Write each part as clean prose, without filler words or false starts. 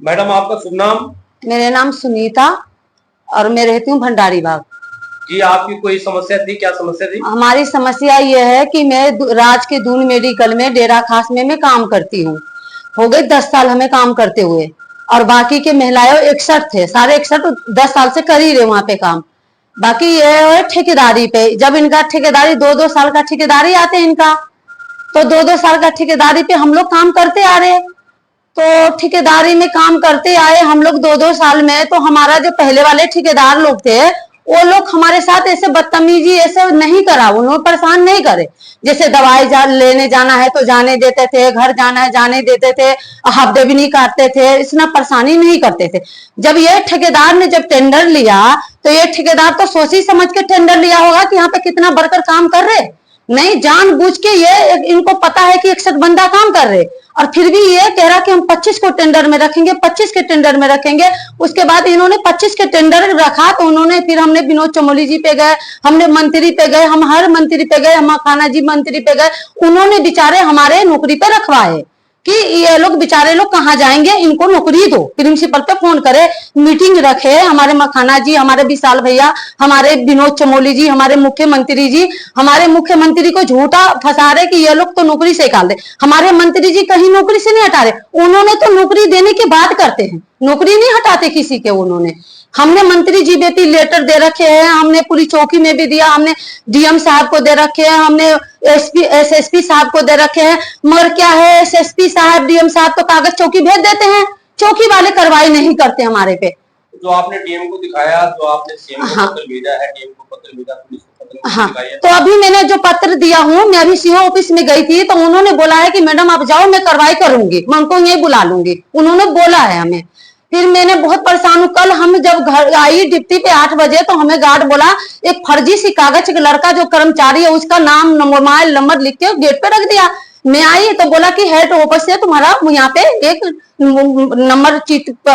Madam आपका शुभ नाम? मेरे नाम सुनीता और मैं रहती हूँ भंडारी बाग। जी, आपकी कोई समस्या थी? क्या समस्या थी? हमारी समस्या ये है कि मैं राज के दून मेडिकल में डेरा खास में मैं काम करती हूँ। हो गए 10 साल हमें काम करते हुए, और बाकी के महिलाएं 61 थे, सारे 61 10 साल से कर ही रहे वहां पे काम। बाकी ये है ठेकेदारी पे, जब इनका ठेकेदारी 2-2 साल का ठेकेदारी आते हैं इनका, तो 2-2 साल का ठेकेदारी पे हम लोग काम करते आ रहे। तो ठेकेदारी में काम करते आए हम लोग 2-2 साल में, तो हमारा जो पहले वाले ठेकेदार लोग थे वो लोग हमारे साथ ऐसे बदतमीजी ऐसे नहीं करा, उन्होंने परेशान नहीं करे। जैसे दवाई लेने जाना है तो जाने देते थे, घर जाना है जाने देते थे, हफ्ते भी नहीं काटते थे, इतना परेशानी नहीं करते थे। जब ये ठेकेदार ने जब टेंडर लिया, तो ये ठेकेदार तो सोच ही समझ के टेंडर लिया होगा कि यहाँ पे कितना वर्कर काम कर रहे, नहीं जानबूझ के ये इनको पता है कि 61 बंदा काम कर रहे, और फिर भी ये कह रहा कि हम 25 को टेंडर में रखेंगे, 25 के टेंडर में रखेंगे। उसके बाद इन्होंने 25 के टेंडर रखा, तो उन्होंने फिर हमने विनोद चमोली जी पे गए, हमने मंत्री पे गए, हम हर मंत्री पे गए, हम खाना जी मंत्री पे गए, उन्होंने बेचारे हमारे नौकरी पे रखवाए कि ये लोग बेचारे लोग कहाँ जाएंगे, इनको नौकरी दो। प्रिंसिपल पे फोन करे, मीटिंग रखे, हमारे मखाना जी, हमारे विशाल भैया, हमारे विनोद चमोली जी, हमारे मुख्यमंत्री जी, हमारे मुख्यमंत्री को झूठा फंसा रहे कि ये लोग तो नौकरी से निकाल दे। हमारे मंत्री जी कहीं नौकरी से नहीं हटा रहे, उन्होंने तो नौकरी देने की बात करते हैं, नौकरी नहीं हटाते किसी के उन्होंने। हमने मंत्री जी बेटी लेटर दे रखे हैं, हमने पूरी चौकी में भी दिया, हमने डीएम साहब को दे रखे हैं, हमने एसएसपी साहब को दे रखे हैं। मगर क्या है, एसएसपी साहब डीएम साहब तो कागज चौकी भेज देते हैं, चौकी वाले कार्रवाई नहीं करते हमारे पे। जो आपने डीएम को दिखाया, जो आपने सीएम को पत्र भेजा है, डीएम को पत्र भेजा, पुलिस को पत्र दिखाया, तो अभी मैंने जो पत्र दिया हूँ, मैं अभी सीओ ऑफिस में गई थी, तो उन्होंने बोला है कि मैडम आप जाओ, मैं कार्रवाई करूंगी, मैं उनको यही बुला लूंगी, उन्होंने बोला है हमें। फिर मैंने बहुत परेशान हूँ। कल हम जब घर आई ड्यूटी पे 8 बजे, तो हमें गार्ड बोला एक फर्जी सी कागज का लड़का जो कर्मचारी है उसका नाम मोबाइल नंबर लिख के गेट पे रख दिया। मैं आई तो बोला कि हेड ऑफिस से तुम्हारा यहाँ पे एक नंबर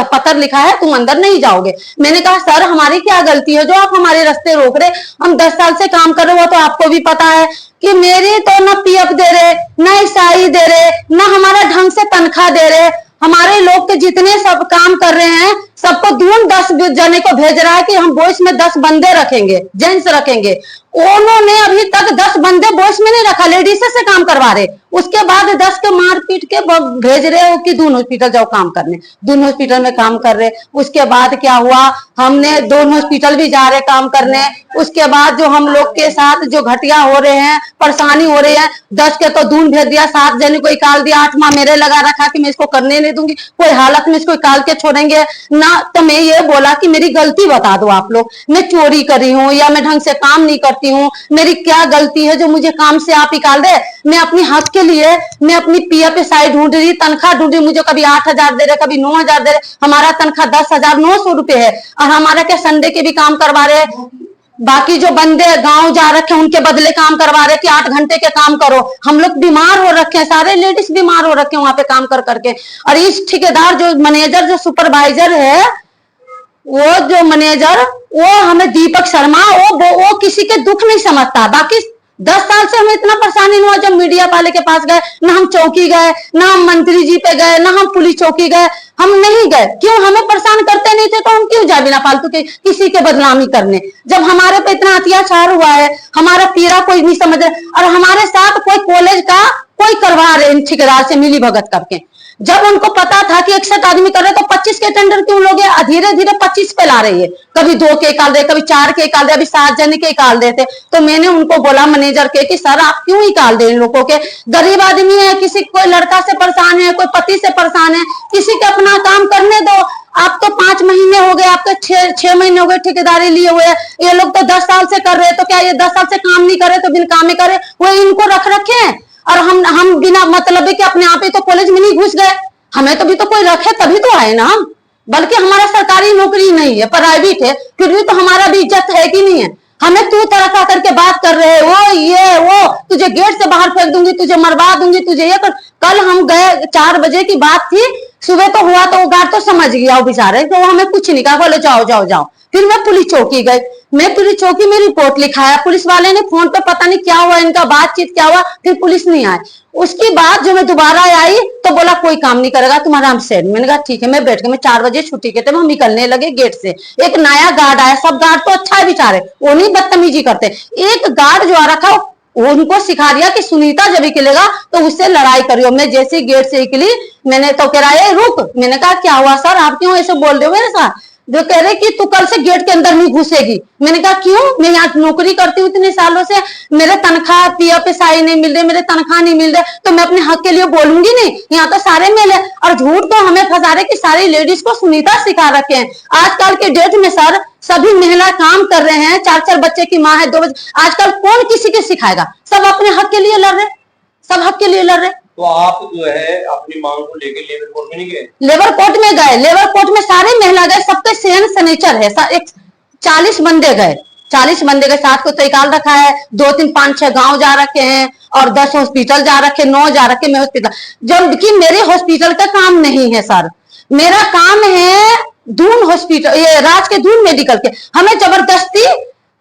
पत्र लिखा है, तुम अंदर नहीं जाओगे। मैंने कहा सर हमारी क्या गलती है जो आप हमारे रास्ते रोक रहे, हम 10 साल से काम कर रहे हो, तो आपको भी पता है कि मेरी तो ना पीएफ दे रहे, ना ईसाई दे रहे, ना हमारा ढंग से तनख्वाह दे रहे। हमारे लोग के जितने सब काम कर रहे हैं सबको दून 10 जने को भेज रहा है कि हम बॉयस में 10 बंदे रखेंगे, जेंट्स रखेंगे। उन्होंने अभी तक 10 बंदे बॉयस में नहीं रखा, लेडीज से काम करवा रहे। उसके बाद 10 के मार पीट के भेज रहे हो कि दून हॉस्पिटल जाओ काम करने, दून हॉस्पिटल में काम कर रहे। उसके बाद क्या हुआ, हमने दोनों हॉस्पिटल भी जा रहे काम करने। उसके बाद जो हम लोग के साथ जो घटिया हो रहे हैं, परेशानी हो रही है, 10 के तो दून भेज दिया, 7 जने को निकाल दिया, 8वां मेरे लगा रखा कि मैं इसको करने नहीं दूंगी, कोई हालत में इसको निकाल के छोड़ेंगे ना। तो मैं ये बोला कि मेरी गलती बता दो आप लोग, मैं चोरी करी हूँ या मैं ढंग से काम नहीं करती हूँ, मेरी क्या गलती है जो मुझे काम से आप निकाल दे। मैं अपनी हक के लिए मैं अपनी पीएफ साइड ढूंढ रही, तनख्वाह ढूंढ रही, मुझे कभी 8,000 दे रहे, कभी 9,000 दे रहे। हमारा तनख्वाह 10,900 रुपए है, और हमारा क्या संडे के भी काम करवा रहे। बाकी जो बंदे गांव जा रखे हैं उनके बदले काम करवा रहे कि 8 घंटे के काम करो। हम लोग बीमार हो रखे हैं, सारे लेडीज बीमार हो रखे हैं वहां पे काम कर करके। और इस ठेकेदार जो मैनेजर जो सुपरवाइजर है, वो जो मैनेजर, वो हमें दीपक शर्मा, वो किसी के दुख नहीं समझता। बाकी 10 साल से हमें इतना परेशानी हुआ, जब मीडिया वाले के पास गए, ना हम चौकी गए, ना हम मंत्री जी पे गए, ना हम पुलिस चौकी गए, हम नहीं गए। क्यों, हमें परेशान करते नहीं थे तो हम क्यों जाए बिना फालतू के किसी के बदनामी करने, जब हमारे पे इतना अत्याचार हुआ है, हमारा पीड़ा कोई नहीं समझ रहा। और हमारे साथ कोई कॉलेज का कोई करवा रहे ठेकेदार से मिली भगत करके, जब उनको पता था कि 61 आदमी कर रहे तो 25 के टेंडर क्यों लोगे, धीरे धीरे 25 पे ला रही है। कभी 2 के निकाल दे, कभी 4 के निकाल दे, अभी 7 जने के निकाल देते। तो मैंने उनको बोला मैनेजर के कि सर आप क्यों निकाल दे इन लोगों के, गरीब आदमी है, किसी कोई लड़का से परेशान है, कोई पति से परेशान है, किसी के अपना काम करने दो। आप तो 5 महीने हो गए, आपके 6 महीने हो गए ठेकेदारी लिए हुए, ये लोग तो 10 साल से कर रहे, तो क्या ये 10 साल से काम नहीं करे तो बिन काम ही करे, वो इनको रख रखे हैं। और हम बिना मतलब के अपने आप ही तो कॉलेज में नहीं घुस गए, हमें तो भी तो कोई रखे तभी तो आए ना हम। बल्कि हमारा सरकारी नौकरी नहीं है, प्राइवेट है, फिर भी तो हमारा भी इज्जत है कि नहीं है। हमें तू तरह करके बात कर रहे हो, ये वो, तुझे गेट से बाहर फेंक दूंगी, तुझे मरवा दूंगी, तुझे ये कर। कल हम गए, 4 बजे की बात थी, सुबह तो हुआ, तो वो गार्ड तो समझ गया, वो बेचारे, तो हमें कुछ नहीं कहा, बोले जाओ जाओ जाओ। फिर मैं पुलिस चौकी गई, मैं पुलिस चौकी में रिपोर्ट लिखाया, पुलिस वाले ने फोन पे पता नहीं क्या हुआ, इनका बातचीत क्या हुआ, फिर पुलिस नहीं आई। उसके बाद जो मैं दोबारा आई तो बोला कोई काम नहीं करेगा, तुम आराम से। मैंने कहा ठीक है, मैं बैठ गई। मैं 4 बजे छुट्टी के थे, हम निकलने लगे गेट से। एक नया गार्ड आया, सब गार्ड तो अच्छा है बेचारे, वो नहीं बदतमीजी करते। एक गार्ड जो आ रखा वो उनको सिखा दिया कि सुनीता जब निकलेगा तो उससे लड़ाई करियो। मैं जैसे ही गेट से निकली, मैंने तो कह रहा है रुक। मैंने कहा क्या हुआ सर, आप क्यों ऐसे बोल रहे हो मेरे साथ? जो कह रहे कि तू कल से गेट के अंदर नहीं घुसेगी। मैंने कहा क्यों, मैं यहाँ नौकरी करती हूँ इतने सालों से, मेरे तनख्वाह PF नहीं मिल रहे, मेरे तनख्वाह नहीं मिल रहे, तो मैं अपने हक के लिए बोलूंगी नहीं? यहाँ तो सारे मेल है। और झूठ तो हमें फंसा रहे कि सारी लेडीज को सुनीता सिखा रखे हैं। आजकल के डेट में सर सभी महिला काम कर रहे हैं, 4-4 बच्चे की माँ है, 2 बच्चे। आजकल कौन किसी के सिखाएगा? सब अपने हक के लिए लड़ रहे, सब हक के लिए लड़ रहे। तो आप जो है अपनी मांग को लेकर लेबर कोर्ट में नहीं गए? लेबर कोर्ट में गए, लेबर कोर्ट में सारे महिला गए, सबके सेन सनीचर है। 40 बंदे गए, 40 बंदे गए, 7 को तैकाल रखा है, 2, 3, 5, 6 गांव जा रखे हैं और 10 हॉस्पिटल जा रखे, 9 जा रखे। मैं हॉस्पिटल, जबकि मेरे हॉस्पिटल का काम नहीं है सर, मेरा काम है दून हॉस्पिटल, ये राज के दून मेडिकल के। हमें जबरदस्ती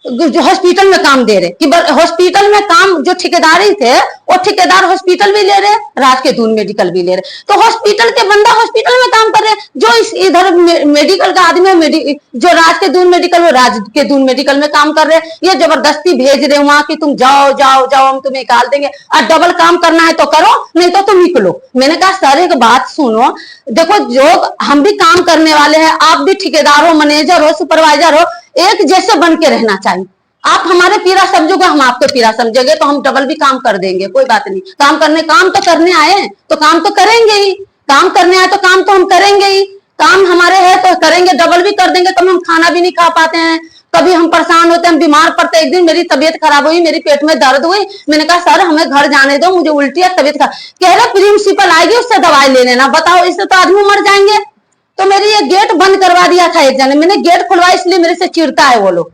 जो हॉस्पिटल में काम दे रहे कि हॉस्पिटल में काम, जो ठेकेदारी थे वो ठेकेदार हॉस्पिटल भी ले रहे, राज के दून मेडिकल भी ले रहे। तो हॉस्पिटल के बंदा हॉस्पिटल में काम कर रहे, जो इधर मेडिकल का आदमी जो राज के दून मेडिकल, वो राज के दून मेडिकल में काम कर रहे। ये जबरदस्ती भेज रहे वहां कि तुम जाओ जाओ जाओ, हम तुम्हें निकाल देंगे, और डबल काम करना है तो करो, नहीं तो तुम निकलो। मैंने कहा सर एक बात सुनो, देखो जो हम भी काम करने वाले हैं, आप भी ठेकेदार हो, मैनेजर हो, सुपरवाइजर हो, एक जैसे बन के रहना चाहिए। आप हमारे पीरा समझोगे, हम आपको पीरा समझेंगे, तो हम डबल भी काम कर देंगे, कोई बात नहीं। काम तो करने आए तो काम तो करेंगे ही, काम करने आए तो काम तो हम करेंगे ही, काम हमारे है तो करेंगे, डबल भी कर देंगे। कभी हम खाना भी नहीं खा पाते हैं, कभी हम परेशान होते हैं, हम बीमार पड़ते हैं। एक दिन मेरी तबीयत खराब हुई, मेरी पेट में दर्द हुई, मैंने कहा सर हमें घर जाने दो, मुझे उल्टी है, तबीयत खराब। कह रहे प्रिंसिपल आएगी, उससे दवाई ले लेना। बताओ, इससे तो आदमी मर जाएंगे। तो मेरी ये गेट बंद करवा दिया था एक जने, मैंने गेट खुलवाया, इसलिए मेरे से चिढ़ता है वो लोग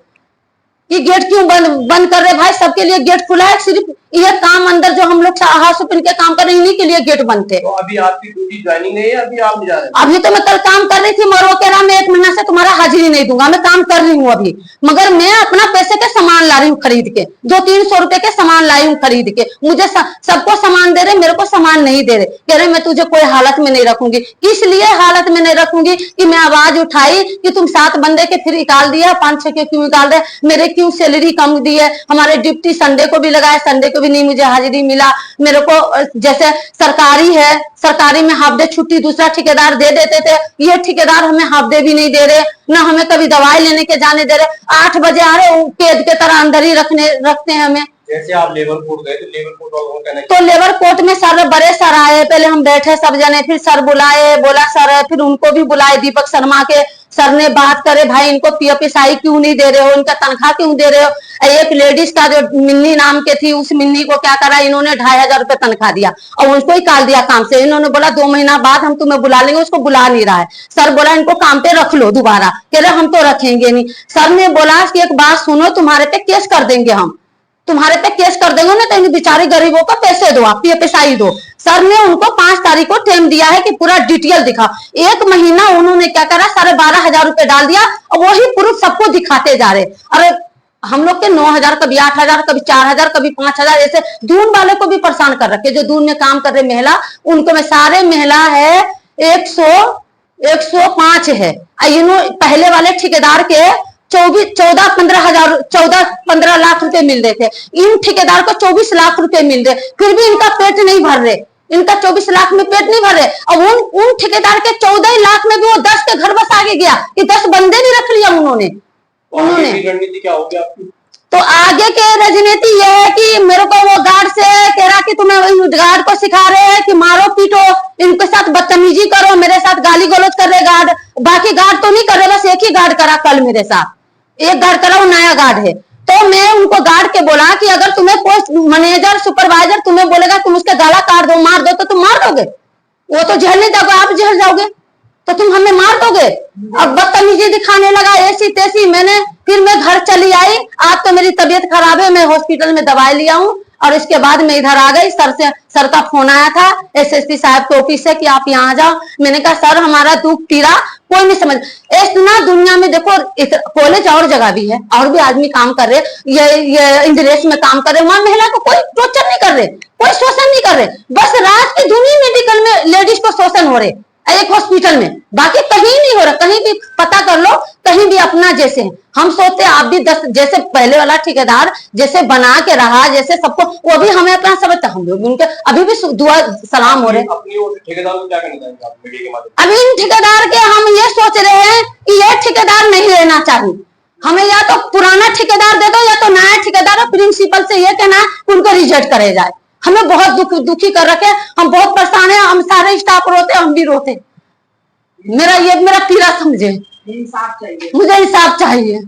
कि गेट क्यों बंद कर रहे। भाई सबके लिए गेट खुला है, सिर्फ ये काम अंदर जो हम लोग हाथ से के काम कर रहे हैं, इन्हीं के लिए गेट बंद थे। तो अभी आपकी ड्यूटी ज्वाइनिंग नहीं है, अभी आप नहीं जा रहे? अभी तो मैं कल काम कर रही थी, मगर वो कह रहा मैं 1 महीना से तुम्हारा हाजिरी नहीं दूंगा। मैं काम कर रही हूँ अभी, मगर मैं अपना पैसे के सामान ला रही हूँ खरीद के, 200-300 रुपए के सामान लाई हूँ खरीद के। मुझे सबको सामान दे रहे, मेरे को सामान नहीं दे रहे। कह रहे मैं तुझे कोई हालत में नहीं रखूंगी। किस लिए हालत में नहीं रखूंगी कि मैं आवाज उठाई कि तुम 7 बंदे के फिर निकाल दिया, 5-6 के क्यों निकाल रहे, मेरे क्यों सैलरी कम दी है। हमारे डिप्टी संडे को भी लगाए, संडे को भी नहीं मुझे हाजिरी मिला। मेरे को जैसे सरकारी है, सरकारी में हाफ डे छुट्टी दूसरा ठेकेदार दे देते थे, ये ठेकेदार हमें हाफ डे भी नहीं दे रहे, ना हमें कभी दवाई लेने के जाने दे रहे। 8 बजे आ रहे, कैद के तरह अंदर ही रखते हैं हमें। जैसे आप लेबर कोर्ट गए तो लेबर कोर्ट वालों का कहना है, तो लेबर कोर्ट में सर, बड़े सर आए, पहले हम बैठे सब जने, फिर सर बुलाए, बोला सर, फिर उनको भी बुलाए, दीपक शर्मा के सर ने बात करे, भाई इनको PFSI क्यों नहीं दे रहे हो, इनका तनख्वाह क्यों दे रहे हो। एक लेडीज का जो मिन्नी नाम के थी, उस मिन्नी को क्या करा, इन्होंने 2500 रुपए तनख्वाह दिया और उसको ही निकाल दिया काम से। इन्होंने बोला 2 महीना बाद हम तुम्हें बुला लेंगे, उसको बुला नहीं रहा है। सर बोला इनको काम पे रख लो दोबारा, कह रहे हम तो रखेंगे नहीं। सर ने बोला कि एक बात सुनो, तुम्हारे पे केस कर देंगे, हम तुम्हारे पे केस कर देंगे ना, तो इन बेचारे गरीबों को पैसे दो, आप PFSI दो। सर ने उनको 5 तारीख को टाइम दिया है कि पूरा डिटेल दिखा। 1 महीना उन्होंने क्या करा, 12,500 रुपए डाल दिया और वही प्रूफ सबको दिखाते जा रहे। और हम लोग के 9,000, कभी 8,000, कभी 4,000, कभी 5,000, ऐसे दून वाले को भी परेशान कर रखे। जो दून में काम कर रहे महिला, उनको में सारे महिला है 105 है। पहले वाले ठेकेदार के 14-15 लाख रुपए मिल रहे थे, इन ठेकेदार को 24 लाख रुपए मिल रहे, फिर भी इनका पेट नहीं भर रहे, इनका 24 लाख में पेट नहीं भर रहे। और उन ठेकेदार के 14 लाख में भी वो 10 के घर बस आगे गया कि 10 बंदे भी रख लिया उन्होंने। रणनीति क्या होगी आपकी? तो आगे के राजनीति ये है कि मेरे को वो गार्ड से कह रहा कि तुम्हें गार्ड को सिखा रहे हैं कि मारो पीटो, इनके साथ बदतमीजी करो, मेरे साथ गाली गलौज कर रहे गार्ड। बाकी गार्ड तो नहीं कर रहे, बस एक ही गार्ड करा कल मेरे साथ, एक गार्ड करा, वो नया गार्ड है। तो मैं उनको गार्ड के बोला कि अगर तुम्हें कोई मैनेजर सुपरवाइजर तुम्हें बोलेगा तुम उसके गला काट दो, मार दो, तो तुम मार दोगे? वो तो झेल नहीं दोगे, आप झेल जाओगे, तो तुम हमें मार दोगे। अब बदतमीजी दिखाने लगा, ऐसी तैसी। फिर मैं घर चली आई। आज तो मेरी तबीयत खराब है, मैं हॉस्पिटल में दवाई लिया हूँ और इसके बाद मैं इधर आ गई। सर का फोन आया था SSP साहब के ऑफिस से कि आप यहाँ आ जाओ। मैंने कहा सर हमारा दुख पीरा कोई नहीं समझ। इतना दुनिया में देखो, कॉलेज और जगह भी है, और भी आदमी काम कर रहे, ये इंजीनियरिंग में काम कर रहे, वहां महिला को कोई टॉर्चर नहीं कर रहे, कोई शोषण नहीं कर रहे। बस रात की दुनिया मेडिकल में लेडीज को शोषण हो रहे, एक हॉस्पिटल में, बाकी कहीं नहीं हो रहा। कहीं भी पता कर लो, कहीं भी अपना जैसे है। हम सोचते आप भी 10 जैसे पहले वाला ठेकेदार जैसे बना के रहा, जैसे सबको, वो भी हमें अपना समझता, हम लोग उनके अभी भी दुआ सलाम हो रहे। अपनी ओर से ठेकेदार को क्या कहना चाहेंगे आप मीडिया के माध्यम अभी इन ठेकेदार के हम ये सोच रहे हैं कि ये ठेकेदार नहीं रहना चाहिए, हमें या तो पुराना ठेकेदार दे दो या तो नया ठेकेदार। प्रिंसिपल से ये कहना है उनको रिजेक्ट करे जाए। हमें बहुत दुखी कर रखे, हम बहुत परेशान है, हम सारे स्टाफ रोते, हम भी रोते। मेरा पीड़ा समझे, इंसाफ चाहिए, मुझे इंसाफ चाहिए।